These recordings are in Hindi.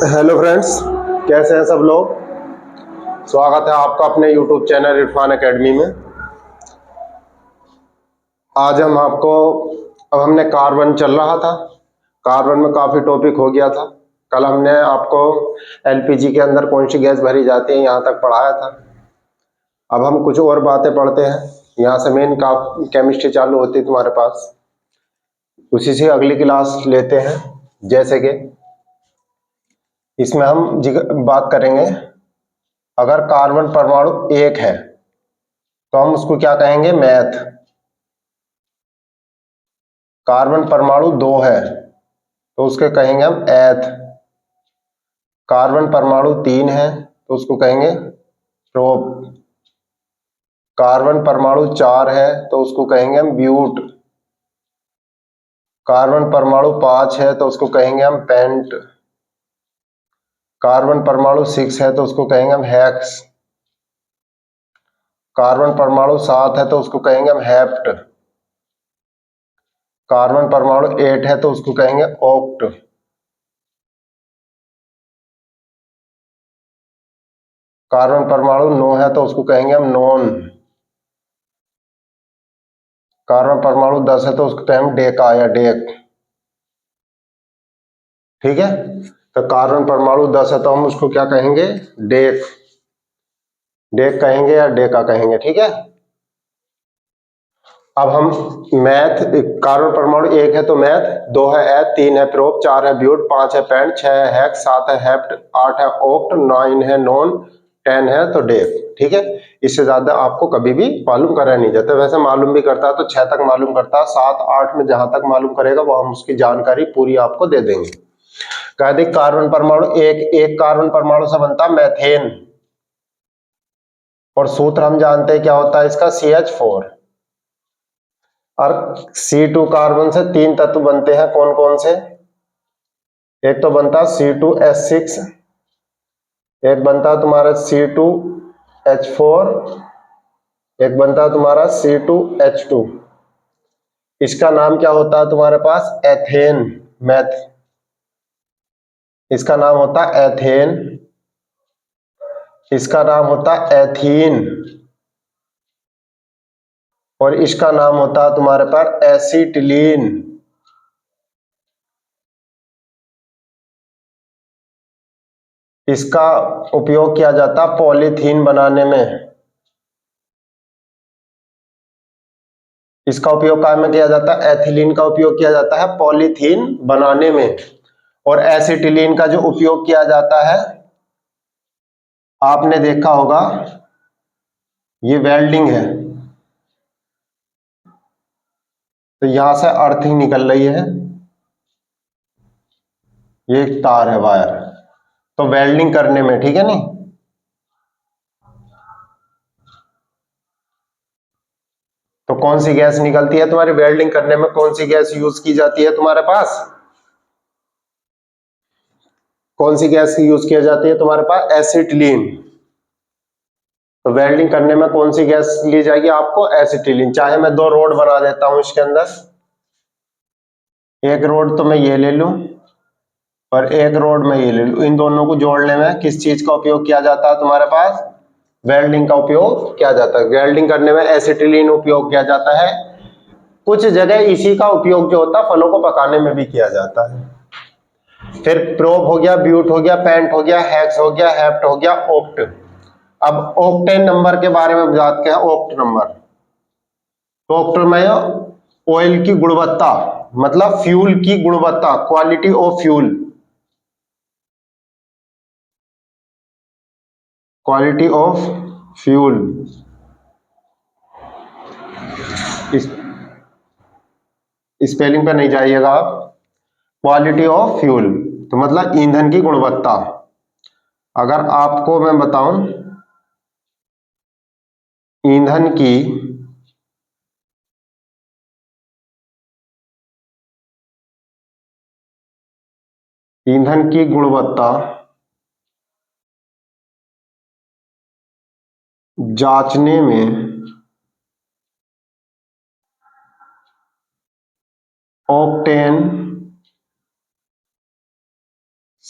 हेलो फ्रेंड्स, कैसे हैं सब लोग। स्वागत है आपका अपने यूट्यूब चैनल इरफान एकेडमी में। आज हम आपको अब हमने कार्बन चल रहा था, कार्बन में काफ़ी टॉपिक हो गया था। कल हमने आपको एलपीजी के अंदर कौन सी गैस भरी जाती है यहाँ तक पढ़ाया था। अब हम कुछ और बातें पढ़ते हैं। यहाँ से मेन का केमिस्ट्री चालू होती है तुम्हारे पास, उसी से अगली क्लास लेते हैं। जैसे कि इसमें हम बात करेंगे, अगर कार्बन परमाणु एक है तो हम उसको क्या कहेंगे, मैथ। कार्बन परमाणु दो है तो उसके कहेंगे हम एथ। कार्बन परमाणु तीन है तो उसको कहेंगे प्रोप। कार्बन परमाणु चार है तो उसको कहेंगे हम ब्यूट। कार्बन परमाणु पांच है तो उसको कहेंगे हम पेंट। कार्बन परमाणु सिक्स है तो उसको कहेंगे हम हेक्स। कार्बन परमाणु सात है तो उसको कहेंगे हम हेप्ट। कार्बन परमाणु एट है तो उसको कहेंगे ऑक्ट। कार्बन परमाणु नौ है तो उसको कहेंगे हम नॉन। कार्बन परमाणु 10 है तो उसको कहेंगे हम डेका या डेक। ठीक है, तो कार्बन परमाणु 10 है तो हम उसको क्या कहेंगे, डेक। डेक कहेंगे या डेका कहेंगे। ठीक है, अब हम मैथ। कार्बन परमाणु एक है तो मैथ, दो है एथ, तीन है प्रोप, चार है ब्यूट, पांच है पेंट, छह है हेक्स, सात है हेप्ट, आठ है ऑक्ट, नाइन है नॉन, 10 है तो डेक। ठीक है, इससे ज्यादा आपको कभी भी मालूम करा नहीं जाता। वैसे मालूम भी करता है तो 6 तक मालूम करता है, 7 8 में जहां तक मालूम करेगा वो हम उसकी जानकारी पूरी आपको दे देंगे। कह दे कार्बन परमाणु एक कार्बन परमाणु से बनता मैथेन, और सूत्र हम जानते हैं क्या होता है इसका, CH4। और C2 कार्बन से तीन तत्व बनते हैं, कौन कौन से। एक तो बनता है C2H6, एक बनता है तुम्हारा C2H4, एक बनता है तुम्हारा C2H2। इसका नाम क्या होता है तुम्हारे पास, एथेन। मैथ, इसका नाम होता है एथेन। इसका नाम होता है एथीन, और इसका नाम होता है तुम्हारे पास एसिटिलीन। इसका उपयोग किया जाता है पॉलीथीन बनाने में। इसका उपयोग काय में किया जाता है, एथिलीन का उपयोग किया जाता है पॉलीथीन बनाने में। और एसिटिलीन का जो उपयोग किया जाता है, आपने देखा होगा, ये वेल्डिंग है। तो यहां से अर्थिंग निकल रही है, ये एक तार है, वायर। तो वेल्डिंग करने में, ठीक है नहीं। तो कौन सी गैस निकलती है तुम्हारी वेल्डिंग करने में, कौन सी गैस यूज की जाती है तुम्हारे पास, कौन सी गैस यूज किया जाती है तुम्हारे पास, एसिटिलीन। तो वेल्डिंग करने में कौन सी गैस ली जाएगी आपको, एसिटिलीन। चाहे मैं दो रोड बना देता हूं इसके अंदर, एक रोड तो मैं ये ले लूं और एक रोड में ये ले लूं, इन दोनों को जोड़ने में किस चीज का उपयोग किया जाता है तुम्हारे पास, वेल्डिंग का उपयोग किया जाता है। वेल्डिंग करने में एसिटिलीन उपयोग किया जाता है। कुछ जगह इसी का उपयोग जो होता है फलों को पकाने में भी किया जाता है। फिर प्रोप हो गया, ब्यूट हो गया, पेंट हो गया, हेक्स हो गया, हेप्ट हो गया, ऑक्ट। अब ऑक्टेन नंबर के बारे में बात क्या है, ऑक्ट नंबर। तो ऑक्ट में ऑयल की गुणवत्ता, मतलब फ्यूल की गुणवत्ता, quality of fuel, quality of fuel. Spelling पे नहीं जाइएगा आप, क्वालिटी ऑफ फ्यूल तो मतलब ईंधन की गुणवत्ता। अगर आपको मैं बताऊं, ईंधन की ईंधन की गुणवत्ता जांचने में ऑक्टेन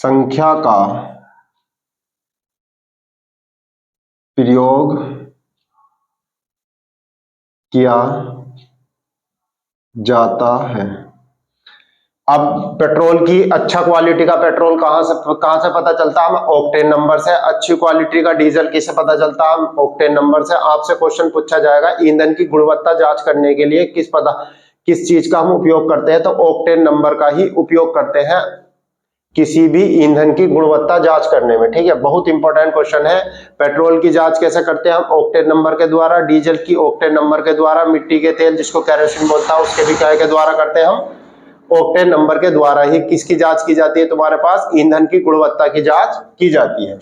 संख्या का प्रयोग किया जाता है। अब पेट्रोल की अच्छा क्वालिटी का पेट्रोल कहां से पता चलता है? ऑक्टेन नंबर से। अच्छी क्वालिटी का डीजल किससे पता चलता है? ऑक्टेन नंबर से। आपसे क्वेश्चन पूछा जाएगा ईंधन की गुणवत्ता जांच करने के लिए किस चीज का हम उपयोग करते हैं, तो ऑक्टेन नंबर का ही उपयोग करते हैं किसी भी ईंधन की गुणवत्ता जांच करने में। ठीक है, बहुत इंपॉर्टेंट क्वेश्चन है। पेट्रोल की जांच कैसे करते हैं? हम ऑक्टेन नंबर के द्वारा, डीजल की ऑक्टेन नंबर के द्वारा, मिट्टी के तेल जिसको केरोसिन बोलता है उसके भी के द्वारा करते हैं हम ऑक्टेन नंबर के द्वारा ही। किसकी जांच की जाती है तुम्हारे पास? ईंधन की गुणवत्ता की जांच की जाती है।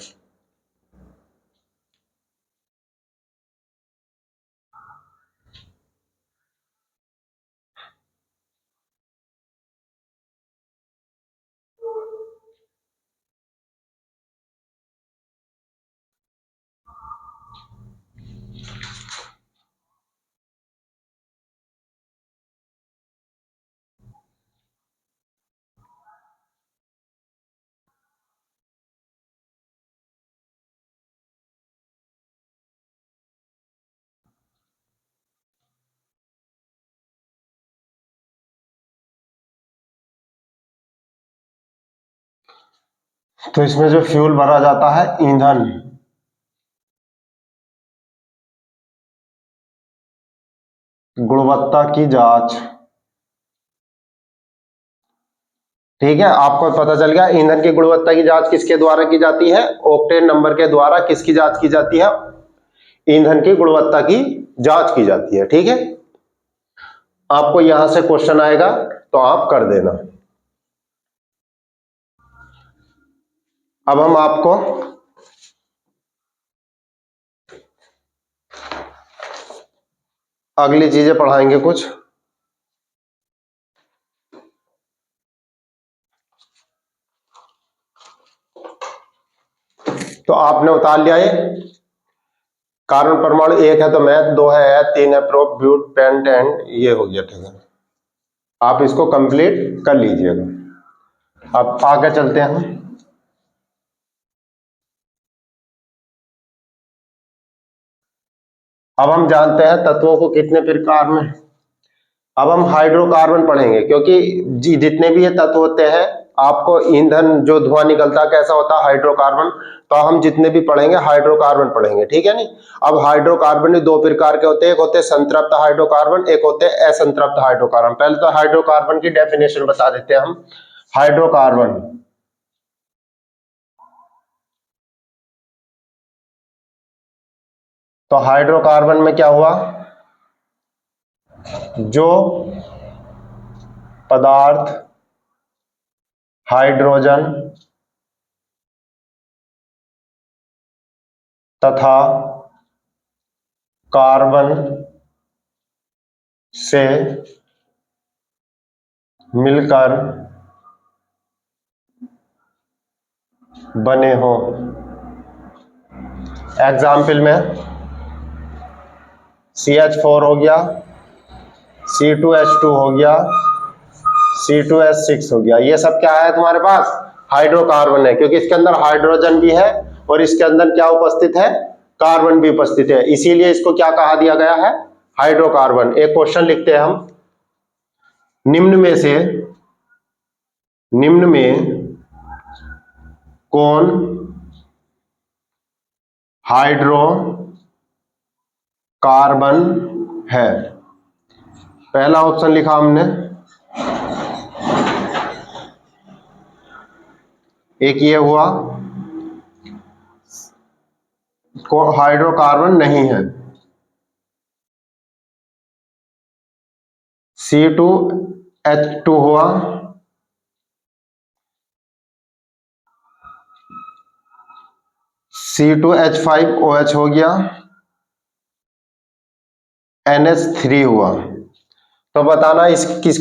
तो इसमें जो फ्यूल भरा जाता है ईंधन, गुणवत्ता की जांच। ठीक है, आपको पता चल गया ईंधन की गुणवत्ता की जांच किसके द्वारा की जाती है? ऑक्टेन नंबर के द्वारा किसकी जांच की जाती है? ईंधन की गुणवत्ता की जांच की जाती है। ठीक है, आपको यहां से क्वेश्चन आएगा तो आप कर देना। अब हम आपको अगली चीजें पढ़ाएंगे कुछ। तो आपने उतार लिया ये कार्बन परमाणु, एक है तो मैथ, दो है, तीन है प्रोप, ब्यूट, पेंट एंड ये हो गया। ठीक है, आप इसको कंप्लीट कर लीजिएगा। अब आगे चलते हैं हम। अब हम जानते हैं तत्वों को कितने प्रकार में। अब हम हाइड्रोकार्बन पढ़ेंगे, क्योंकि जितने भी ये तत्व होते हैं, आपको ईंधन जो धुआं निकलता है कैसा होता है? हाइड्रोकार्बन। तो हम जितने भी पढ़ेंगे हाइड्रोकार्बन पढ़ेंगे। ठीक है नहीं? अब हाइड्रोकार्बन दो प्रकार के होते हैं, एक होते हैं संतृप्त हाइड्रोकार्बन, एक होते हैं असंतृप्त हाइड्रोकार्बन। पहले तो हाइड्रोकार्बन की डेफिनेशन बता देते हैं हम। हाइड्रोकार्बन तो हाइड्रोकार्बन में क्या हुआ? जो पदार्थ हाइड्रोजन तथा कार्बन से मिलकर बने हो। एग्जाम्पल में CH4 हो गया, C2H2 हो गया, C2H6 हो गया। ये सब क्या है तुम्हारे पास? हाइड्रोकार्बन है, क्योंकि इसके अंदर हाइड्रोजन भी है और इसके अंदर क्या उपस्थित है? कार्बन भी उपस्थित है, इसीलिए इसको क्या कहा दिया गया है? हाइड्रोकार्बन। एक क्वेश्चन लिखते हैं हम, निम्न में कौन हाइड्रोकार्बन है? पहला ऑप्शन लिखा हमने, एक ये हुआ हाइड्रोकार्बन नहीं है। C2H2 हुआ, C2H5OH हो गया, NH3 हुआ। तो बताना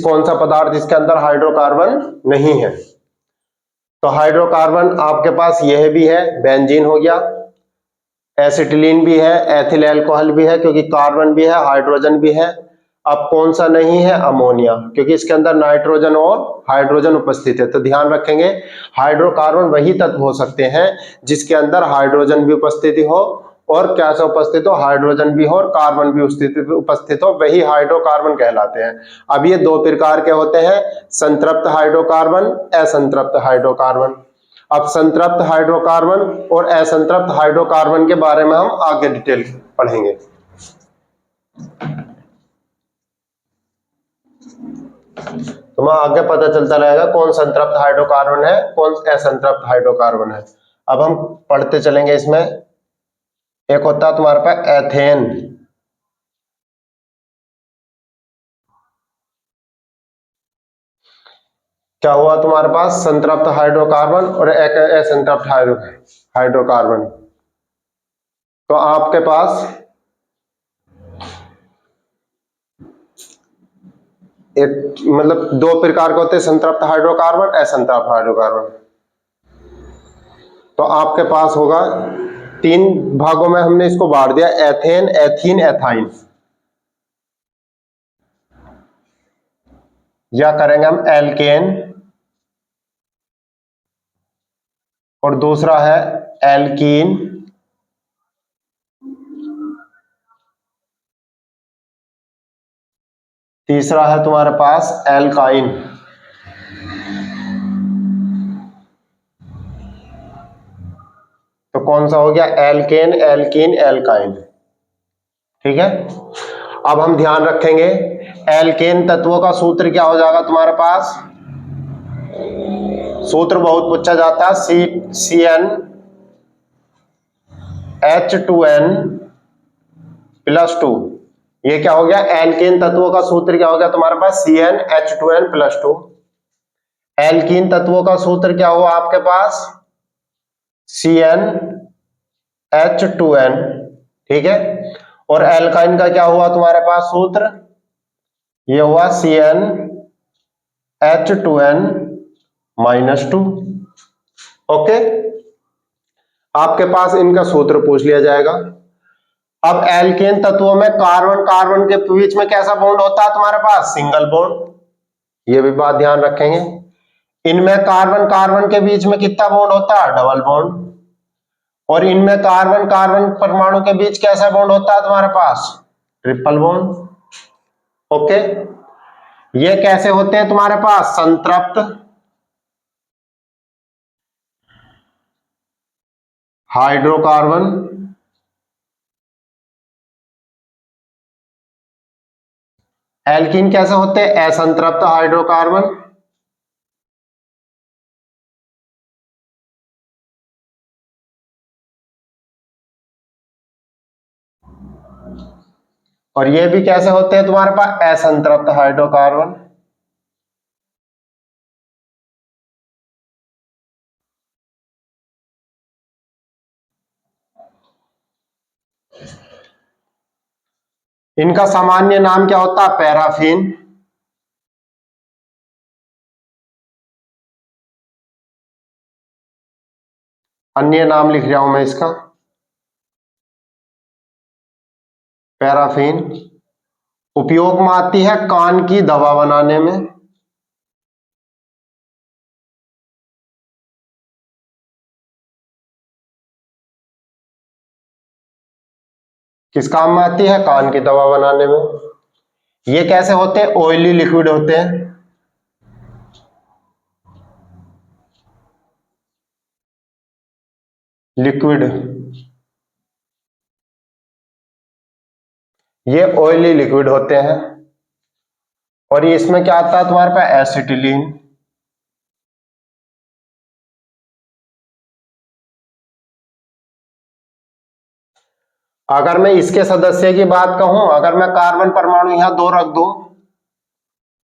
कौन सा पदार्थ इसके अंदर हाइड्रोकार्बन नहीं है? तो हाइड्रोकार्बन आपके पास यह भी है, बेंजीन हो गया, एसिटिलीन भी है, एथिल अल्कोहल भी है, क्योंकि कार्बन भी है हाइड्रोजन भी है, अब कौन सा नहीं है? अमोनिया, क्योंकि इसके अंदर नाइट्रोजन और हाइड्रोजन उपस्थित है। तो ध्यान रखेंगे, हाइड्रोकार्बन वही तत्व हो सकते हैं जिसके अंदर हाइड्रोजन भी उपस्थिति हो और क्या सा उपस्थित हो? हाइड्रोजन भी हो और कार्बन भी उपस्थित हो, वही हाइड्रोकार्बन कहलाते हैं। अब ये दो प्रकार के होते हैं, संतृप्त हाइड्रोकार्बन, असंतृप्त हाइड्रोकार्बन। अब संतृप्त हाइड्रोकार्बन और असंतृप्त हाइड्रोकार्बन के बारे में हम आगे डिटेल पढ़ेंगे। तुम्हें आगे पता चलता रहेगा कौन संतृप्त हाइड्रोकार्बन है, कौन असंतृप्त हाइड्रोकार्बन है। अब हम पढ़ते चलेंगे। इसमें एक होता है तुम्हारे पास एथेन, क्या हुआ तुम्हारे पास? संतृप्त हाइड्रोकार्बन और एक असंतृप्त हाइड्रोकार्बन। तो आपके पास एक मतलब दो प्रकार के होते हैं, संतृप्त हाइड्रोकार्बन, असंतृप्त हाइड्रोकार्बन। तो आपके पास होगा तीन भागों में हमने इसको बांट दिया, एथेन, एथीन, एथाइन। या करेंगे हम एल्केन और दूसरा है एल्कीन, तीसरा है तुम्हारे पास एल्काइन। तो कौन सा हो गया? Alkane, alkene, alkyne. ठीक है। अब हम ध्यान रखेंगे, एल्केन तत्वों का सूत्र क्या हो जाएगा तुम्हारे पास? सूत्र बहुत पूछा जाता है, CnH2n+2। ये क्या हो गया? एल्केन तत्वों का सूत्र क्या हो गया तुम्हारे पास? CnH2n+2। एल्कीन तत्वों का सूत्र क्या हुआ आपके पास? CnH2n। ठीक है। और एल्काइन का क्या हुआ तुम्हारे पास सूत्र? ये हुआ CnH2n-2। ओके, आपके पास इनका सूत्र पूछ लिया जाएगा। अब एल्केन तत्वों में कार्बन कार्बन के बीच में कैसा बॉन्ड होता है तुम्हारे पास? Single bond. ये भी बात ध्यान रखेंगे। इनमें कार्बन कार्बन के बीच में कितना बॉन्ड होता है? Double bond. और इनमें कार्बन कार्बन परमाणु के बीच कैसा बॉन्ड होता है तुम्हारे पास? Triple bond. ओके, ये कैसे होते हैं तुम्हारे पास? संतृप्त हाइड्रोकार्बन एल्कीन कैसे होते हैं? असंतृप्त हाइड्रोकार्बन। और ये भी कैसे होते हैं तुम्हारे पास? असंतृप्त हाइड्रोकार्बन। इनका सामान्य नाम क्या होता है? पैराफिन। अन्य नाम लिख रहा हूं मैं इसका, पैराफिन। उपयोग में आती है कान की दवा बनाने में। किस काम में आती है? कान की दवा बनाने में। ये कैसे होते हैं? ऑयली लिक्विड होते हैं। लिक्विड, ये ऑयली लिक्विड होते हैं। और ये इसमें क्या आता है तुम्हारे पास? एसिटिलीन। अगर मैं इसके सदस्य की बात कहूं, अगर मैं कार्बन परमाणु यहां दो रख दूं,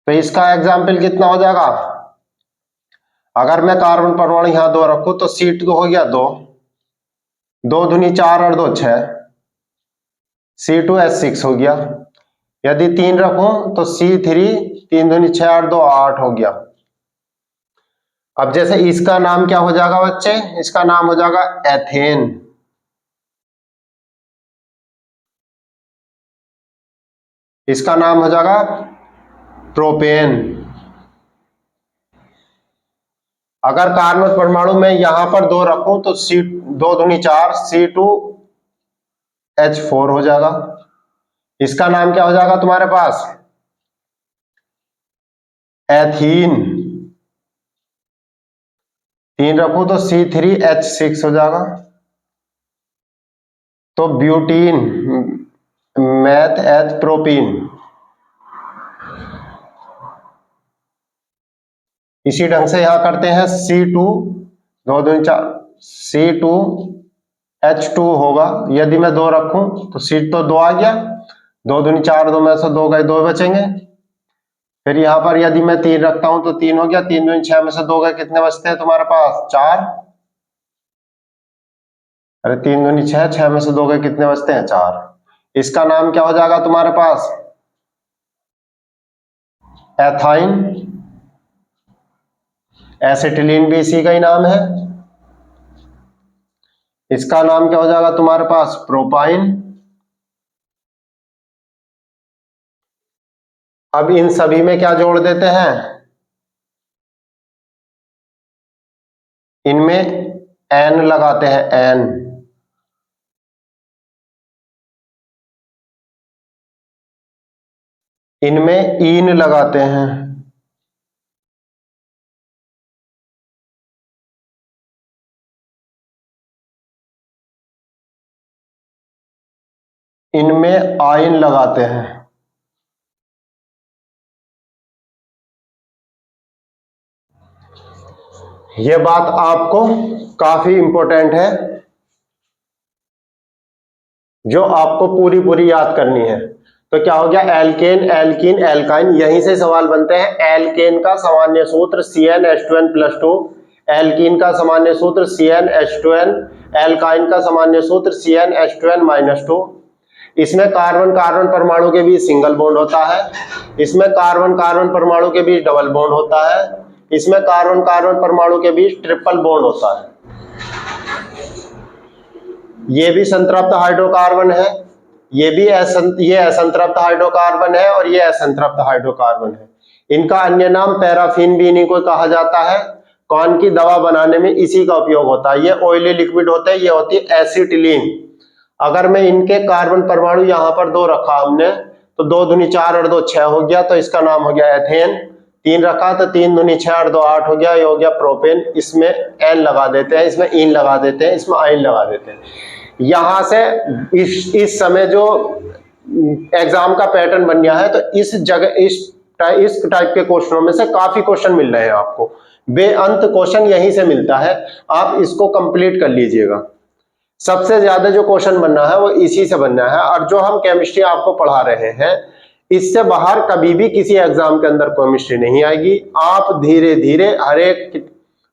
तो इसका एग्जाम्पल कितना हो जाएगा? अगर मैं कार्बन परमाणु यहां दो रखूं तो C2 हो गया 2, 2 दूनी 4 और 2 6, C2H6 हो गया। यदि 3 रखूं तो C3, 3 दूनी 6 और 2 8 हो गया। अब जैसे इसका नाम क्या हो जाएगा बच्चे? इसका नाम हो जाएगा एथेन। इसका नाम हो जाएगा प्रोपेन। अगर कार्बन परमाणु में यहां पर 2 रखूं तो C 2 दूनी 4 C2H4 हो जाएगा। इसका नाम क्या हो जाएगा तुम्हारे पास? एथीन। 3 रखूं तो C3H6 हो जाएगा। तो ब्यूटीन, मैथ एथ प्रोपीन। इसी ढंग से यहां करते हैं C2 2 दूनी 4 C2H2 होगा। यदि मैं 2 रखूं तो C तो 2 आ गया, 2 दूनी 4, 2 में से 2 गए, 2 बचेंगे। फिर यहां पर यदि मैं 3 रखता हूं तो 3 हो गया, 3 दूनी 6 में से 2 गए, कितने बचते हैं तुम्हारे पास? 4। अरे 3 दूनी 6, 6 में से 2 गए, कितने बचते हैं? 4। इसका नाम क्या हो जाएगा तुम्हारे पास? एथाइन। एसिटिलीन भी इसी का ही नाम है। इसका नाम क्या हो जाएगा तुम्हारे पास? प्रोपाइन। अब इन सभी में क्या जोड़ देते हैं? इनमें एन लगाते हैं, एन। इनमें ईन लगाते हैं। इनमें आयन लगाते हैं। यह बात आपको काफी इंपॉर्टेंट है, जो आपको पूरी पूरी याद करनी है। तो क्या हो गया? Alkane, alkene, alkyne. यहीं से सवाल बनते हैं। एल्केन का सामान्य सूत्र CnH2n+2, एल्कीन का सामान्य सूत्र CnH2n, एल्काइन का सामान्य सूत्र CnH2n-2। इसमें कार्बन कार्बन परमाणु के बीच सिंगल बॉन्ड होता है, इसमें कार्बन कार्बन परमाणु के बीच डबल बॉन्ड होता है, इसमें कार्बन कार्बन परमाणु के बीच ट्रिपल बॉन्ड होता है। ये भी संतृप्त हाइड्रोकार्बन है, ये असंतृप्त हाइड्रोकार्बन है, और ये असंतृप्त हाइड्रोकार्बन है। इनका अन्य नाम पैराफिन भी इन्हीं को कहा जाता है। कौन की दवा बनाने में इसी का उपयोग होता है। ये ऑयली लिक्विड होते हैं, ये होती है एसिटिलीन। अगर मैं इनके कार्बन परमाणु यहां पर 2 रखा हमने, तो 2 दूनी 4 और 2 6 हो गया, तो इसका नाम हो गया एथेन। 3 रखा तो 3 दूनी 6 और 2 8 हो गया, ये हो गया प्रोपेन। इसमें एन लगा देते हैं, इसमें इन लगा देते हैं, इसमें आइन लगा देते हैं। यहां से इस समय जो एग्जाम का पैटर्न बन गया है, तो इस जगह इस टाइप के क्वेश्चनों में से काफी क्वेश्चन मिल रहे हैं आपको। बेअंत क्वेश्चन यहीं से मिलता है, आप इसको कंप्लीट कर लीजिएगा। सबसे ज्यादा जो क्वेश्चन बनना है वो इसी से बनना है। और जो हम केमिस्ट्री आपको पढ़ा रहे हैं, इससे बाहर कभी भी किसी एग्जाम के अंदर केमिस्ट्री नहीं आएगी। आप धीरे धीरे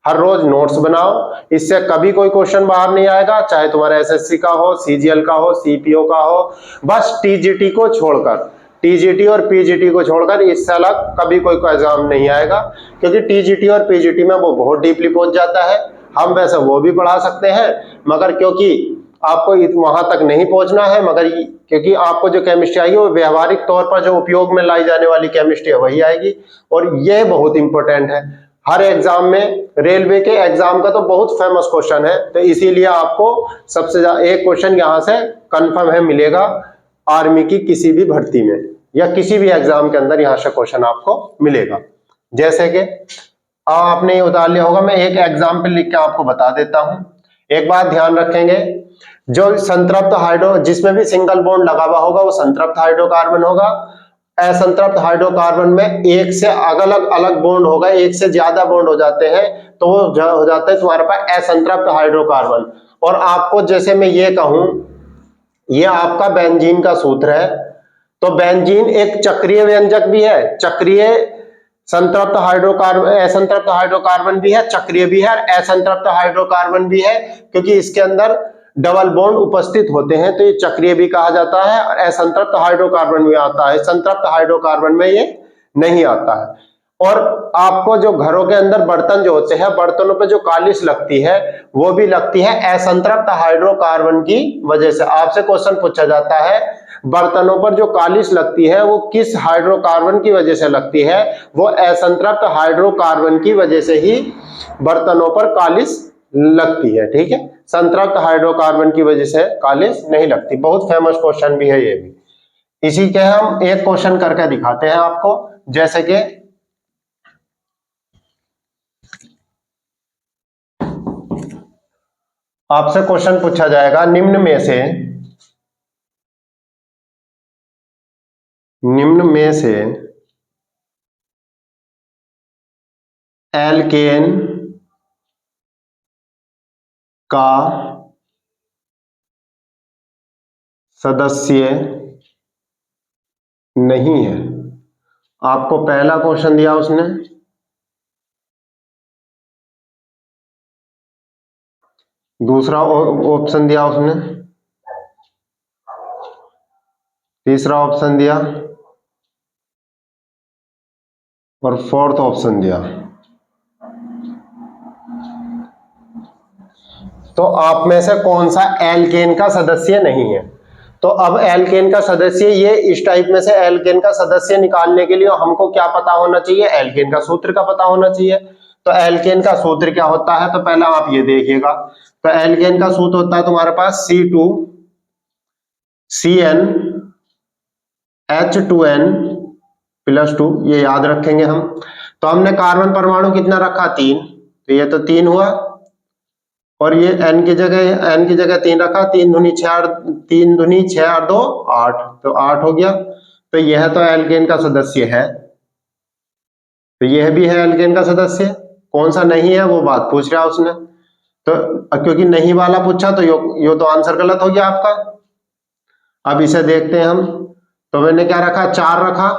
हर रोज नोट्स बनाओ, इससे कभी कोई क्वेश्चन बाहर नहीं आएगा, चाहे तुम्हारा एसएससी का हो, सीजीएल का हो, सीपीओ का हो। बस टीजीटी को छोड़कर, टीजीटी और पीजीटी को छोड़कर इससे अलग कभी कोई एग्जाम नहीं आएगा, क्योंकि टीजीटी और पीजीटी में वो बहुत डीपली पहुंच जाता है। हम वैसे वो भी पढ़ा सकते हैं, मगर क्योंकि आपको वहां तक नहीं पहुंचना है, मगर क्योंकि आपको जो केमिस्ट्री आएगी वो व्यवहारिक तौर पर जो उपयोग में लाई जाने वाली केमिस्ट्री है वही आएगी। और यह बहुत इंपॉर्टेंट है हर एग्जाम में। रेलवे के एग्जाम का तो बहुत फेमस क्वेश्चन है, तो इसीलिए आपको सबसे ज्यादा एक क्वेश्चन यहां से कंफर्म है मिलेगा, आर्मी की किसी भी भर्ती में या किसी भी एग्जाम के अंदर यहां से क्वेश्चन आपको मिलेगा। जैसे कि आपने ये उतार लिया होगा, मैं एक एग्जाम्पल लिख के आपको बता देता हूं। एक बात ध्यान रखेंगे, जो संतृप्त हाइड्रो जिसमें भी सिंगल बॉन्ड लगा हुआ होगा वो संतृप्त हाइड्रोकार्बन होगा। असंतृप्त हाइड्रोकार्बन में एक से अलग अलग बॉन्ड होगा, एक से ज्यादा बॉन्ड हो जाते हैं, तो वो हो जाता है तुम्हारे पास असंतृप्त हाइड्रोकार्बन। और आपको जैसे मैं ये कहूं, ये आपका बेंजीन का सूत्र है, तो बेंजीन एक चक्रीय व्यंजक भी है, चक्रीय संतृप्त हाइड्रोकार्बन, असंतृप्त हाइड्रोकार्बन भी है, चक्रीय भी है, और असंतृप्त हाइड्रोकार्बन भी है, क्योंकि इसके अंदर डबल बॉन्ड उपस्थित होते हैं, तो ये चक्रीय भी कहा जाता है। और असंतृप्त हाइड्रोकार्बन भी आता है, संतृप्त हाइड्रोकार्बन में ये नहीं आता है। और आपको जो घरों के अंदर बर्तन जो होते हैं, बर्तनों पे जो कालिश लगती है वो भी लगती है असंतृप्त हाइड्रोकार्बन की वजह से। आपसे क्वेश्चन पूछा जाता है बर्तनों पर जो कालिश लगती है वो किस हाइड्रोकार्बन की वजह से लगती है, वो असंतृप्त हाइड्रोकार्बन की वजह से ही बर्तनों पर कालिश लगती है। ठीक है, संतृप्त हाइड्रोकार्बन की वजह से कालिश नहीं लगती। बहुत फेमस क्वेश्चन भी है ये भी। इसी के हम एक क्वेश्चन करके दिखाते हैं आपको, जैसे कि आपसे क्वेश्चन पूछा जाएगा निम्न में से एल्केन का सदस्य नहीं है। आपको पहला क्वेश्चन दिया उसने, दूसरा ऑप्शन दिया उसने, तीसरा ऑप्शन दिया और फोर्थ ऑप्शन दिया। तो आप में से कौन सा एल्केन का सदस्य नहीं है? तो अब एल्केन का सदस्य, ये इस टाइप में से एल्केन का सदस्य निकालने के लिए हमको क्या पता होना चाहिए? एल्केन का सूत्र का पता होना चाहिए। तो एल्केन का सूत्र क्या होता है? तो पहला आप ये देखिएगा, तो एल्केन का सूत्र होता है तुम्हारे पास C2CN H2N+2, ये याद रखेंगे हम। तो हमने कार्बन परमाणु कितना रखा? 3, तो ये तो 3 हुआ, और ये n की जगह 3 रखा, 3 दूनी 6, 3 दूनी 6 और 2 8, तो 8 हो गया। तो यह तो एल्केन का सदस्य है, तो यह भी है एल्केन का सदस्य। कौन सा नहीं है वो बात पूछ रहा उसने, तो क्योंकि नहीं वाला पूछा तो यो तो आंसर गलत हो गया आपका। अब इसे देखते हैं हम, तो मैंने क्या रखा? 4 रखा,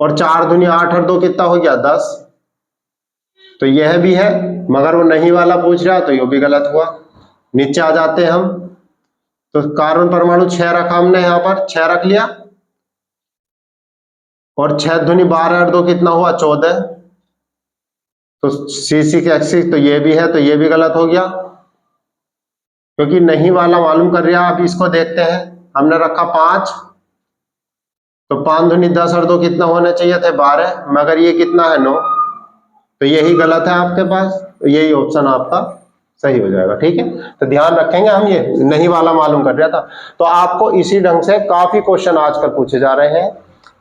और 4 दूनी 8 और 2 कितना हो गया? 10, तो यह भी है, मगर वो नहीं वाला पूछ रहा तो ये भी गलत हुआ। नीचे आ जाते हैं हम, तो कार्बन परमाणु 6 रखा हमने, यहां पर 6 रख लिया, और 6 दूनी 12 और 2 कितना हुआ? 14, तो C6H6, तो ये भी है, तो ये भी गलत हो गया, क्योंकि नहीं वाला मालूम कर रहा। अब इसको देखते हैं, हमने रखा 5, तो 5 दूनी 10 और 2 कितना होने चाहिए थे? 12, मगर ये कितना है? 9, तो यही गलत है आपके पास, तो यही ऑप्शन आपका सही हो जाएगा। ठीक है, तो ध्यान रखेंगे हम, ये नहीं वाला मालूम कर रहा था। तो आपको इसी ढंग से काफी क्वेश्चन आजकल पूछे जा रहे हैं,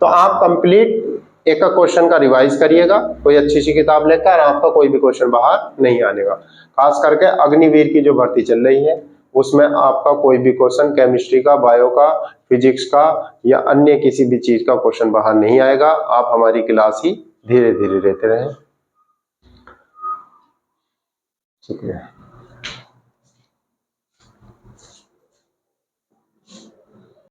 तो आप कंप्लीट एक क्वेश्चन का रिवाइज करिएगा, कोई अच्छी सी किताब लेकर, आपका कोई भी क्वेश्चन बाहर नहीं आनेगा। खास करके अग्निवीर की जो भर्ती चल रही है उसमें आपका कोई भी क्वेश्चन केमिस्ट्री का, बायो का, फिजिक्स का या अन्य किसी भी चीज का क्वेश्चन बाहर नहीं आएगा। आप हमारी क्लास ही धीरे धीरे लेते रहें। शुक्रिया।